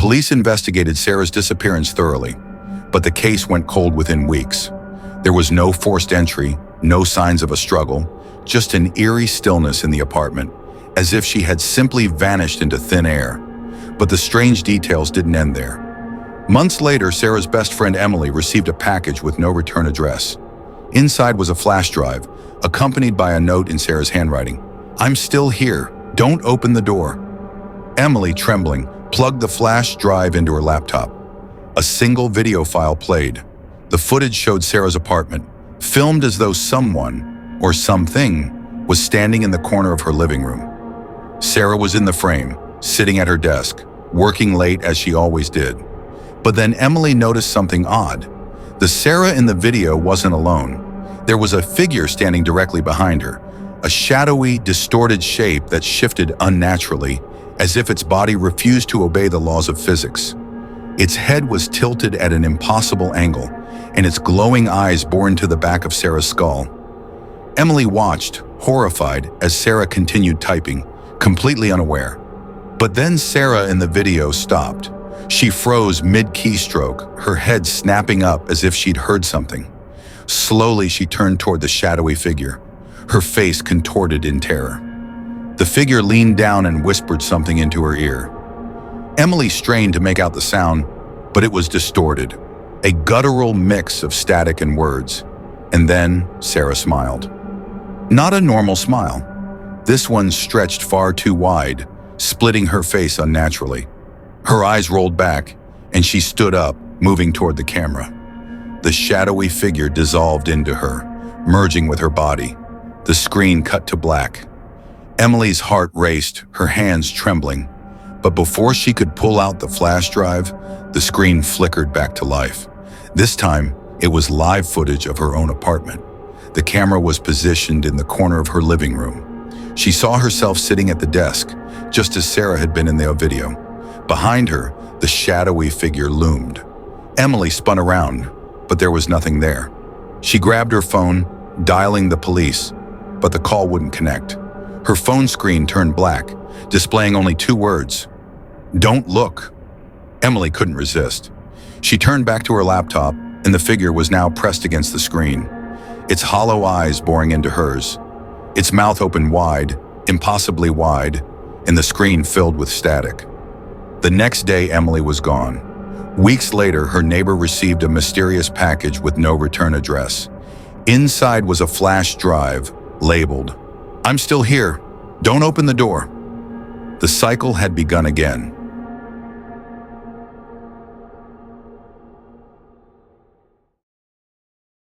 Police investigated Sarah's disappearance thoroughly, but the case went cold within weeks. There was no forced entry, no signs of a struggle, just an eerie stillness in the apartment, as if she had simply vanished into thin air. But the strange details didn't end there. Months later, Sarah's best friend Emily received a package with no return address. Inside was a flash drive, accompanied by a note in Sarah's handwriting. "I'm still here. Don't open the door." Emily, trembling, plugged the flash drive into her laptop. A single video file played. The footage showed Sarah's apartment, filmed as though someone, or something, was standing in the corner of her living room. Sarah was in the frame, sitting at her desk, working late as she always did. But then Emily noticed something odd. The Sarah in the video wasn't alone. There was a figure standing directly behind her, a shadowy, distorted shape that shifted unnaturally, as if its body refused to obey the laws of physics. Its head was tilted at an impossible angle, and its glowing eyes bore into the back of Sarah's skull. Emily watched, horrified, as Sarah continued typing, completely unaware. But then Sarah in the video stopped. She froze mid-keystroke, her head snapping up as if she'd heard something. Slowly, she turned toward the shadowy figure, her face contorted in terror. The figure leaned down and whispered something into her ear. Emily strained to make out the sound, but it was distorted, a guttural mix of static and words. And then Sarah smiled. Not a normal smile. This one stretched far too wide, splitting her face unnaturally. Her eyes rolled back, and she stood up, moving toward the camera. The shadowy figure dissolved into her, merging with her body. The screen cut to black. Emily's heart raced, her hands trembling. But before she could pull out the flash drive, the screen flickered back to life. This time, it was live footage of her own apartment. The camera was positioned in the corner of her living room. She saw herself sitting at the desk, just as Sarah had been in the video. Behind her, the shadowy figure loomed. Emily spun around, but there was nothing there. She grabbed her phone, dialing the police, but the call wouldn't connect. Her phone screen turned black, displaying only 2 words: "Don't look." Emily couldn't resist. She turned back to her laptop, and the figure was now pressed against the screen, its hollow eyes boring into hers, its mouth open wide, impossibly wide, and the screen filled with static. The next day, Emily was gone. Weeks later, her neighbor received a mysterious package with no return address. Inside was a flash drive, labeled, "I'm still here. Don't open the door." The cycle had begun again.